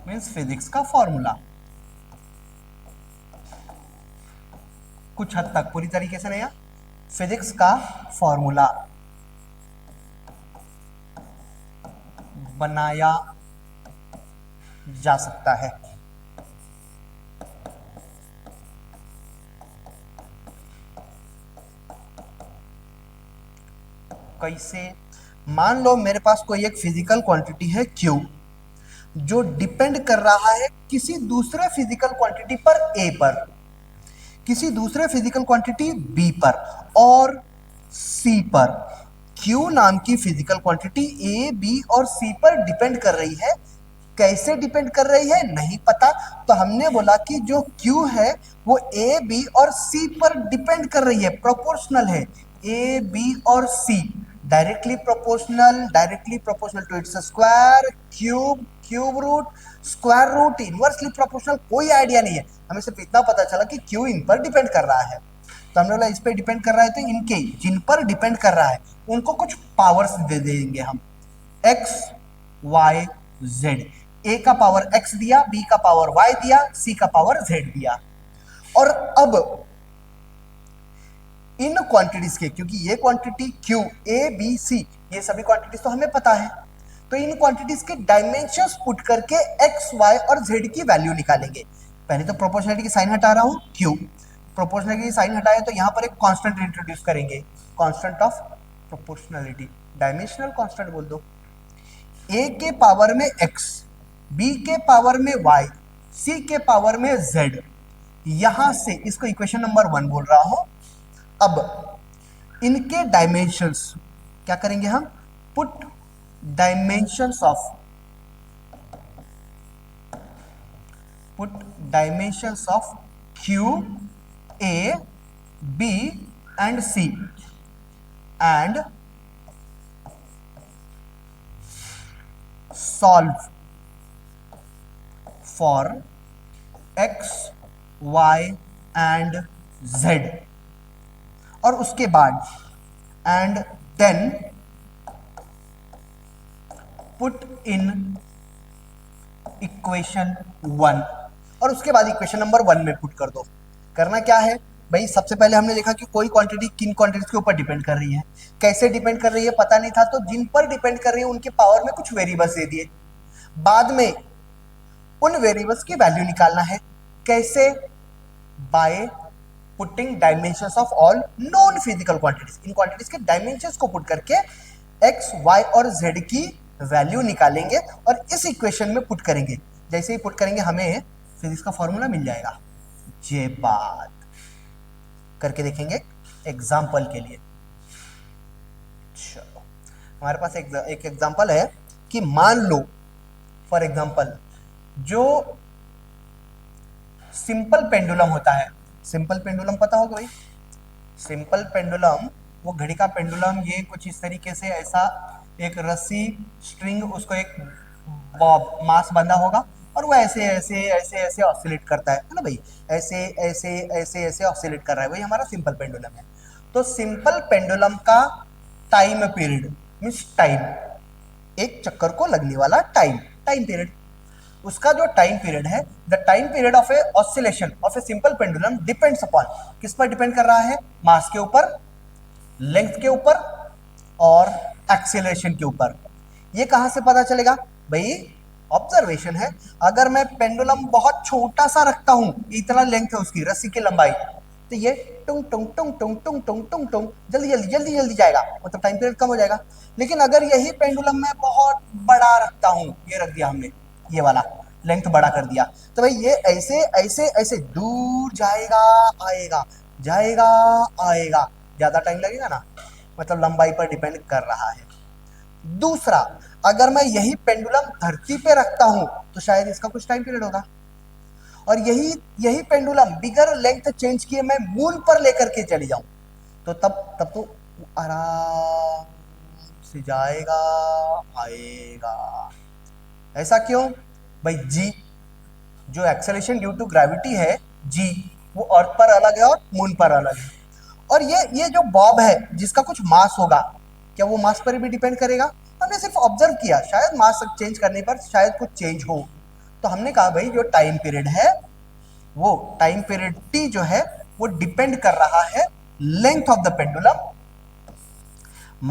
मीन्स फिजिक्स का फॉर्मूला, कुछ हद तक, पूरी तरीके से नहीं, फिजिक्स का फॉर्मूला बनाया जा सकता है। कैसे? मान लो मेरे पास कोई एक फिजिकल क्वांटिटी है Q, जो डिपेंड कर रहा है किसी दूसरे फिजिकल क्वांटिटी पर A पर, किसी दूसरे फिजिकल क्वांटिटी B पर और C पर। Q नाम की फिजिकल क्वांटिटी A, B और C पर डिपेंड कर रही है। कैसे डिपेंड कर रही है नहीं पता, तो हमने बोला कि जो Q है वो A, B और C पर डिपेंड कर रही है, प्रोपोर्शनल है। A, B और C directly proportional to its square, cube root, square root, inversely proportional, कोई आइडिया नहीं है, हमें सिर्फ इतना पता चला कि Q इन पर डिपेंड कर रहा है। तो हमने बोला इस पर डिपेंड कर रहा है, तो इनके जिन पर डिपेंड कर रहा है उनको कुछ पावर्स दे देंगे हम, x, y, z। A का पावर x दिया, B का पावर y दिया, C का पावर z दिया। और अब इन क्वांटिटीज के, क्योंकि ये quantity Q, A, B, C ये सभी क्वांटिटीज तो हमें पता है, तो इन क्वांटिटीज के डायमेंशंस पुट करके x, y और z की वैल्यू निकालेंगे। पहले तो प्रोपोर्शनलिटी की साइन हटा रहा हूं, Q प्रोपोर्शनलिटी की साइन हटाया तो यहां पर एक कांस्टेंट इंट्रोड्यूस करेंगे, constant of proportionality, dimensional constant बोल दो। A के पावर में x, B के पावर में y, C के पावर में z। यहां से इसको इक्वेशन नंबर 1 बोल रहा हूं। अब इनके डायमेंशंस क्या करेंगे हम, put dimensions of Q, A, B and C and solve for x, y and z। और उसके बाद and then put in equation 1, और उसके बाद इक्वेशन नंबर 1 में पुट कर दो। करना क्या है भाई, सबसे पहले हमने देखा कि कोई क्वांटिटी किन क्वांटिटीज के ऊपर डिपेंड कर रही है, कैसे डिपेंड कर रही है पता नहीं था, तो जिन पर डिपेंड कर रही है उनके पावर में कुछ वेरिएबल्स दे दिए। बाद में उन वेरिएबल्स की वैल्यू निकालना है। कैसे? By putting dimensions of all non physical quantities. In quantities के डायमेंशंस को पुट करके एक्स, वाई और जेड की वैल्यू निकालेंगे और इस इक्वेशन में पुट करेंगे। जैसे ही पुट करेंगे हमें फिजिक्स का फॉर्मूला मिल जाएगा। ये बात करके देखेंगे एग्जाम्पल के लिए। चलो, हमारे पास एक एग्जाम्पल है कि मान लो फॉर एग्जाम्पल जो सिंपल पेंडुलम होता है, सिंपल पेंडुलम पता होगा भाई, सिंपल पेंडुलम वो घड़ी का पेंडुलम, ये कुछ इस तरीके से ऐसा एक रस्सी स्ट्रिंग, उसको एक मास बंधा होगा और वो ऐसे ऐसे ऐसे ऐसे ऑसिलेट करता है ना भाई, ऐसे ऐसे ऐसे ऐसे ऑसिलेट कर रहा है, वही हमारा सिंपल पेंडुलम है। तो सिंपल पेंडुलम का टाइम पीरियड मीन्स टाइम, एक चक्कर को लगने वाला टाइम, टाइम पीरियड, उसका जो टाइम पीरियड है, the time period of A oscillation of a simple pendulum depends upon, किस पर डिपेंड कर रहा है? मास के ऊपर, लेंथ के ऊपर और एक्सेलरेशन के ऊपर। ये कहां से पता चलेगा भाई? ऑब्जर्वेशन है। अगर मैं पेंडुलम बहुत छोटा सा रखता हूं, इतना लेंथ है उसकी, रस्सी की लंबाई, तो ये टुंग टुंग टुंग टुंग टुंग टुंग टुंग टुंग जल्दी जल्दी जल्दी जल्दी जाएगा, मतलब टाइम पीरियड कम हो जाएगा। लेकिन अगर यही पेंडुलम मैं बहुत बड़ा रखता हूं, ये रख दिया हमने, ये वाला लेंथ बड़ा कर दिया, तो भाई ये ऐसे ऐसे ऐसे दूर जाएगा आएगा, जाएगा आएगा, ज्यादा टाइम लगेगा ना, मतलब लंबाई पर डिपेंड कर रहा है। दूसरा, अगर मैं यही पेंडुलम धरती पे रखता हूं तो शायद इसका कुछ टाइम पीरियड होगा, और यही पेंडुलम बिगर लेंथ चेंज किए मैं मून पर लेकर के चली जाऊं तो तब तो आराम से जाएगा आएगा। ऐसा क्यों भाई? जी, जो एक्सेलरेशन ड्यू टू ग्रेविटी है जी, वो अर्थ पर अलग है और मून पर अलग है। और ये जो बॉब है जिसका कुछ मास होगा, क्या वो मास पर भी डिपेंड करेगा? हमने सिर्फ ऑब्जर्व किया, शायद मास चेंज करने पर शायद कुछ चेंज हो, तो हमने कहा भाई जो टाइम पीरियड है, वो टाइम पीरियड टी जो है वो डिपेंड कर रहा है length of the pendulum,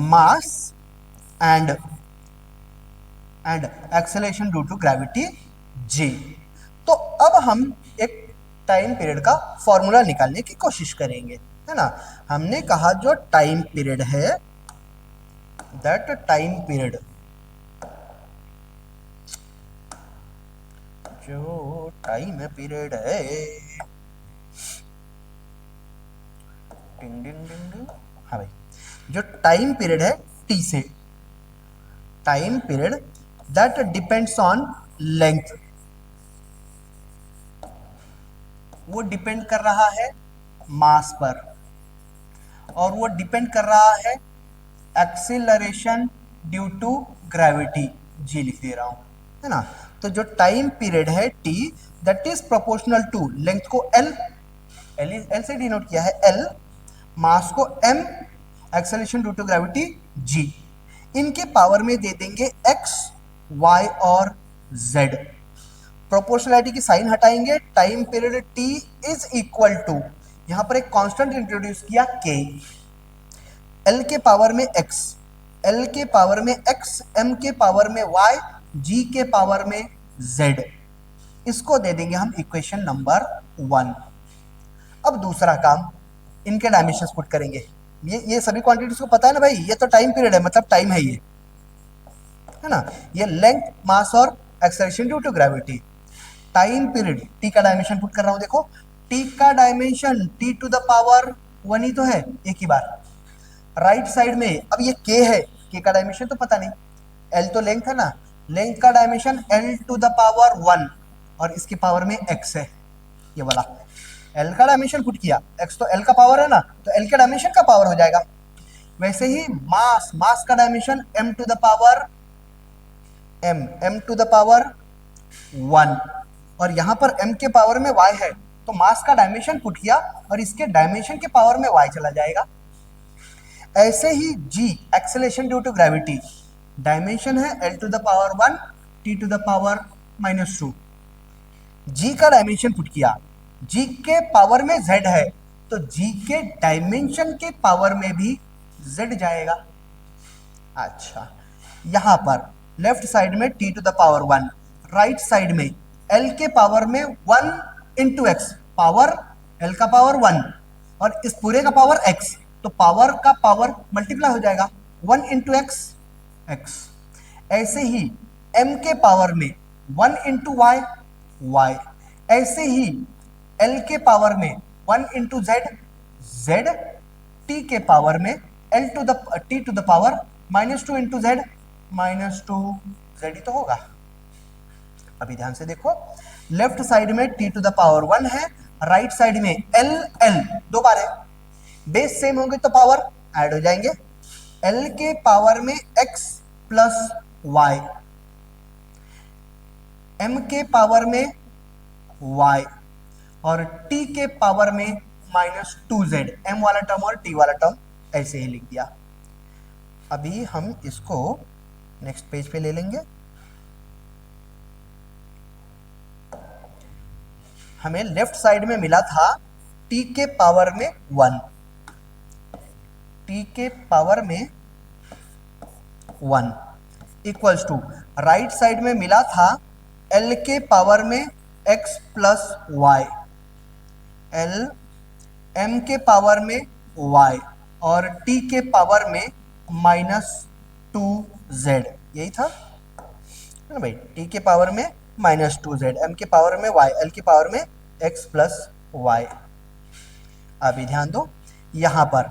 mass and acceleration due to gravity g. तो अब हम एक टाइम पीरियड का फॉर्मूला निकालने की कोशिश करेंगे, है ना। हमने कहा जो टाइम पीरियड है, दैट टाइम पीरियड, जो टाइम पीरियड है, डिंग डिंग डिंग डिंग, हाँ भाई, जो टाइम पीरियड है टी से, time period that depends on length, वो डिपेंड कर रहा है मास पर, और वो डिपेंड कर रहा है acceleration due to gravity, g लिख दे रहा हूं, है ना। तो जो टाइम पीरियड है t, that is proportional to length को एल, एल से डिनोट किया है एल, मास को m, acceleration due to gravity g. इनके पावर में दे देंगे एक्स, वाई और जेड। प्रोपोर्शनलिटी की साइन हटाएंगे, time period t is equal to, यहां पर एक कांस्टेंट इंट्रोड्यूस किया के, एल के पावर में एक्स, एल के पावर में एक्स, एम के पावर में वाई, जी के पावर में जेड। इसको दे देंगे हम इक्वेशन नंबर 1। अब दूसरा काम, इनके डायमेंशंस पुट करेंगे। ये सभी क्वांटिटीज को पता है ना भाई, ये तो टाइम पीरियड है, मतलब टाइम है ये, है ना। ये लेंथ, मास और acceleration due to gravity. Time period T का डायमेंशन पुट कर रहा हूं, देखो टी का dimension T to the power 1 ही तो है, एक ही बार। राइट साइड में अब ये के है, के का डायमेंशन तो पता नहीं, एल तो लेंथ है ना, लेंथ का dimension L to the power 1 और इसकी पावर में एक्स है, ये वाला एल का डायमेंशन पुट किया, एक्स तो एल का पावर है ना, तो एल के डायमेंशन का पावर हो जाएगा। वैसे ही मास, मास का dimension M to the power M, M to the power 1, और यहां पर m के पावर में y है, तो मास का डायमेंशन पुट किया और इसके डायमेंशन के पावर में y चला जाएगा। ऐसे ही g acceleration due to gravity, dimension है l to the power 1 t to the power -2। g का डायमेंशन पुट किया, g के पावर में z है तो g के डायमेंशन के पावर में भी z जाएगा। अच्छा, यहां पर लेफ्ट साइड में t to the power 1, right side में l के पावर में 1 इंटू एक्स, पावर l का पावर 1 और इस पूरे का पावर x, तो पावर का पावर मल्टीप्लाई हो जाएगा 1 इंटू एक्स एक्स। ऐसे ही m के पावर में 1 इंटू वाई वाई, ऐसे ही l के पावर में 1 इंटू जेड जेड, t के पावर में t to the power -2 into z -2 z ही तो होगा। अभी ध्यान से देखो, लेफ्ट साइड में t टू द पावर 1 है, राइट साइड में l l दो बार है, बेस सेम होंगे तो पावर ऐड हो जाएंगे। l के पावर में x प्लस y, m के पावर में y और t के पावर में -2z, m वाला टर्म और t वाला टर्म ऐसे ही लिख दिया। अभी हम इसको नेक्स्ट पेज पे ले लेंगे। हमें लेफ्ट साइड में मिला था t के पावर में 1, t के पावर में 1 इक्वल्स टू, राइट साइड में मिला था l के पावर में x plus y, l m के पावर में y और t के पावर में -2z, यही था ना भाई, t के पावर में -2z, m के पावर में y, l के पावर में x प्लस वाई। अभी ध्यान दो, यहां पर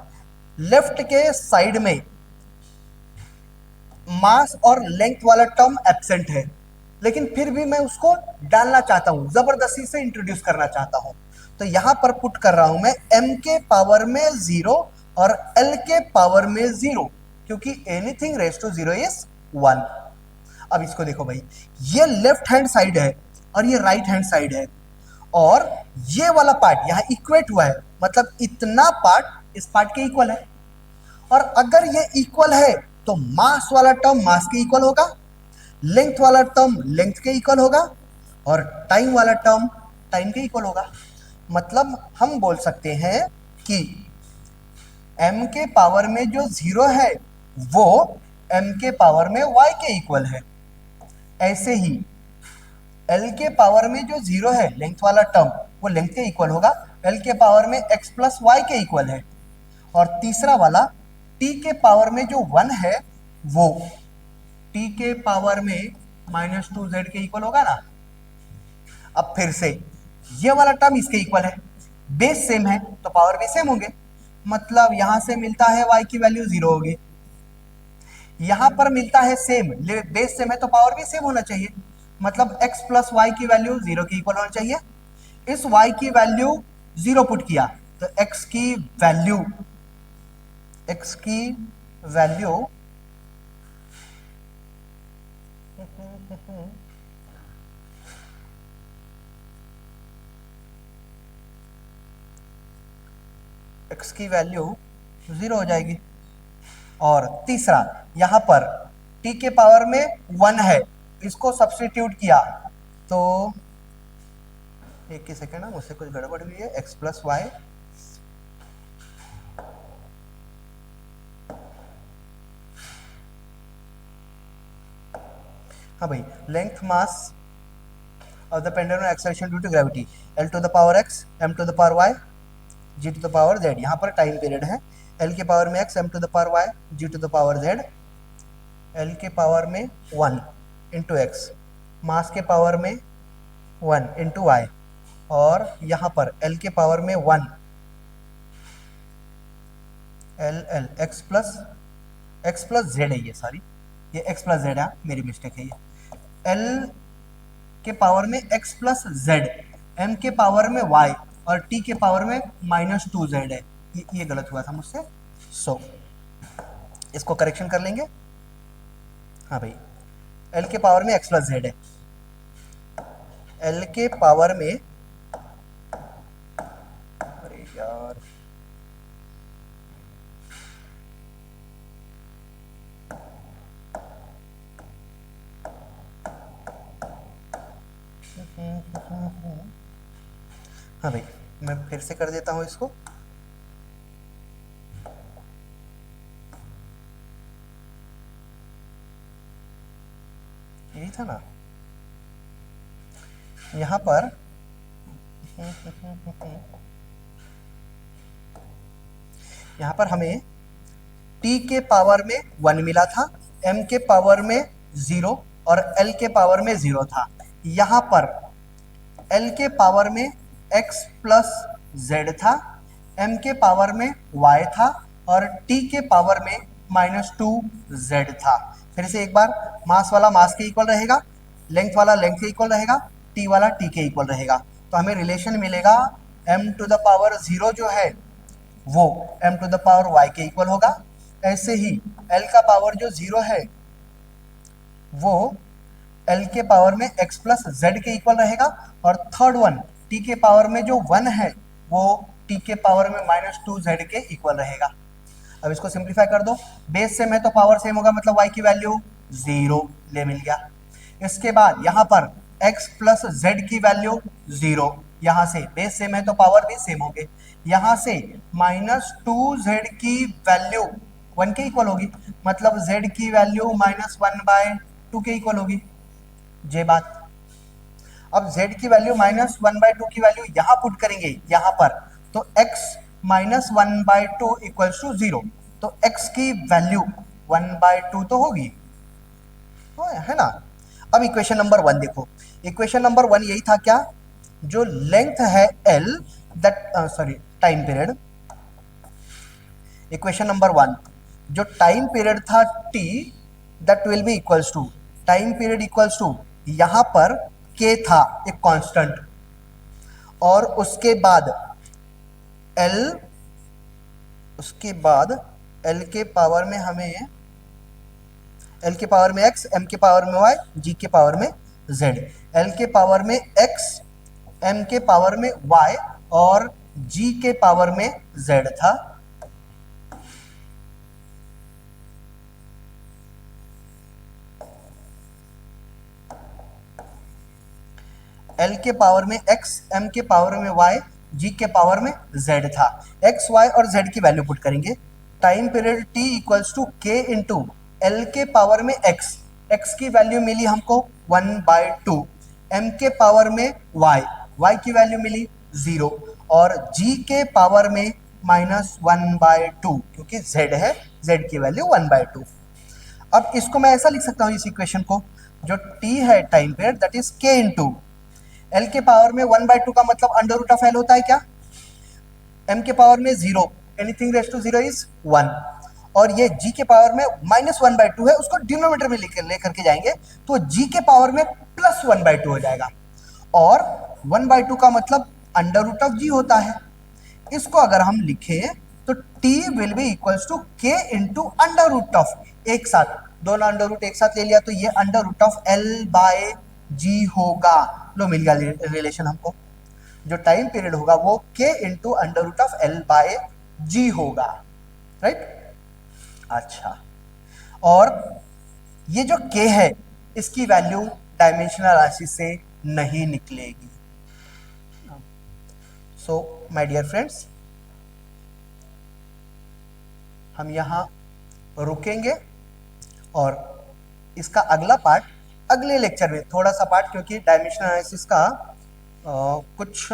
लेफ्ट के साइड में मास और लेंथ वाला टर्म एब्सेंट है, लेकिन फिर भी मैं उसको डालना चाहता हूं, जबरदस्ती से इंट्रोड्यूस करना चाहता हूं, तो यहां पर पुट कर रहा हूं मैं m के पावर में 0 और l के पावर में 0, क्योंकि एनीथिंग रेज टू 0 इज 1। अब इसको देखो भाई, ये लेफ्ट हैंड साइड है और ये राइट हैंड साइड है, और ये वाला पार्ट यहां इक्वेट हुआ है, मतलब इतना पार्ट इस पार्ट के इक्वल है, और अगर ये इक्वल है तो मास वाला टर्म मास के इक्वल होगा, लेंथ वाला टर्म लेंथ के इक्वल होगा और टाइम वाला टर्म टाइम के इक्वल होगा। मतलब हम बोल सकते हैं कि m के पावर में जो 0 है वो m के पावर में y के इक्वल है। ऐसे ही l के पावर में जो 0 है लेंथ वाला टर्म, वो लेंथ के इक्वल होगा, l के पावर में x प्लस वाई के इक्वल है, और तीसरा वाला t के पावर में जो 1 है वो t के पावर में -2z के इक्वल होगा ना। अब फिर से ये वाला टर्म इसके इक्वल है, बेस सेम है तो पावर भी सेम होंगे, मतलब यहां से मिलता है y की वैल्यू 0 होगी, यहां पर मिलता है सेम, बेस सेम है तो पावर भी सेम होना चाहिए, मतलब x प्लस वाई की वैल्यू 0 के इक्वल होना चाहिए। इस y की वैल्यू 0 पुट किया तो x की वैल्यू x की वैल्यू 0 हो जाएगी। और तीसरा, यहां पर t के पावर में 1 है, इसको सब्स्टिट्यूट किया तो एक ही सेकेंड है, मुझसे कुछ गड़बड़ हुई है, x प्लस वाई हाँ भाई, length mass of the pendulum acceleration due to gravity l to the power x m to the power y g to the power z, यहाँ पर टाइम पीरियड है, l के पावर में x m to the power y g to the power z, l के power में 1 into x, मास के power में 1 into Y, और यहाँ पर l के पावर में 1 l x प्लस z है, ये सॉरी ये x प्लस z है, मेरी मिस्टेक है, ये l के पावर में x प्लस z, m के पावर में y और t के पावर में -2z है, ये गलत हुआ था मुझसे, सो इसको करेक्शन कर लेंगे। हाँ भाई, l के पावर में x प्लस z है, l के पावर में, अरे यार हाँ भाई, मैं फिर से कर देता हूँ इसको। यही था ना यहाँ पर। यहाँ पर हमें t के पावर में 1 मिला था, m के पावर में 0 और l के पावर में 0 था। यहाँ पर l के पावर में x प्लस z था, m के पावर में y था और t के पावर में -2z था। फिर से एक बार, मास वाला मास के इक्वल रहेगा, लेंथ वाला लेंथ के इक्वल रहेगा, t वाला t के इक्वल रहेगा। तो हमें रिलेशन मिलेगा m टू द पावर 0 जो है वो m to the power y के इक्वल होगा। ऐसे ही l का पावर जो 0 है वो l के पावर में x प्लस z के इक्वल रहेगा। और थर्ड वन t के पावर में जो 1 है वो t के पावर में -2z के इक्वल रहेगा। अब इसको सिंप्लीफाई कर दो, बेस सेम है तो पावर सेम होगा, मतलब y की वैल्यू 0 ले मिल गया। इसके बाद यहाँ पर x प्लस z की वैल्यू 0, यहाँ से बेस सेम है तो पावर भी सेम होंगे। यहाँ से -2z की वैल्यू 1 के इक्वल होगी, मतलब z की वैल्यू -1/2 के इक्वल होगी। जे बात। अब z की वैल्यू -1/2 की वैल्यू यहाँ पुट करेंगे यहाँ पर, तो x -1/2 इक्वल्स टू 0, तो x की वैल्यू 1/2 तो होगी, है ना। अब इक्वेशन नंबर 1 देखो, इक्वेशन नंबर 1 यही था क्या, जो लेंथ है l, that sorry time period. Equation number 1, जो टाइम पीरियड था t, that will be equals to, time period equals to, यहां पर k था एक कांस्टेंट, और उसके बाद l, उसके बाद l के पावर में हमें l के पावर में x, m के पावर में y, g के पावर में z, l के पावर में x, m के पावर में y और g के पावर में z था। l के पावर में x, m के पावर में y, g के पावर में z था। x, y और z की वैल्यू पुट करेंगे। Time period t equals to k into l के पावर में x, x की वैल्यू मिली हमको 1/2, m के पावर में y, y की वैल्यू मिली 0 और g के पावर में -1/2, क्योंकि z है, z की वैल्यू 1/2। अब इसको मैं ऐसा लिख सकता हूँ, इस इक्वेशन को, जो t है time period, that is k into l के पावर में 1/2 का मतलब अंडर रूट ऑफ l होता है क्या, m के पावर में 0, एनीथिंग रेस्ट टू 0 इज 1, और ये g के पावर में -1/2 है, उसको डिनोमिनेटर में लेकर के जाएंगे तो g के पावर में +1/2 हो जाएगा, और 1/2 का मतलब अंडर रूट ऑफ g होता है। इसको अगर हम लिखें तो t will be equals to k into under root of, एक साथ दोनों अंडर रूट एक साथ ले लिया तो ये अंडर रूट ऑफ l/g होगा। लो मिल गया रिलेशन हमको, जो टाइम पीरियड होगा वो k into under root of l/g होगा, राइट। अच्छा, और ये जो k है इसकी वैल्यू डायमेंशनल राशि से नहीं निकलेगी। सो माय डियर फ्रेंड्स, हम यहाँ रुकेंगे और इसका अगला पार्ट अगले लेक्चर में, थोड़ा सा पार्ट, क्योंकि डायमेंशनल एनालिसिस का कुछ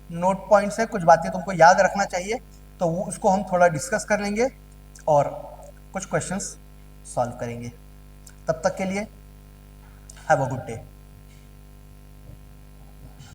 नोट पॉइंट्स है, कुछ बातें तुमको याद रखना चाहिए, तो वो उसको हम थोड़ा डिस्कस कर लेंगे और कुछ क्वेश्चंस सॉल्व करेंगे। तब तक के लिए हैव अ गुड डे।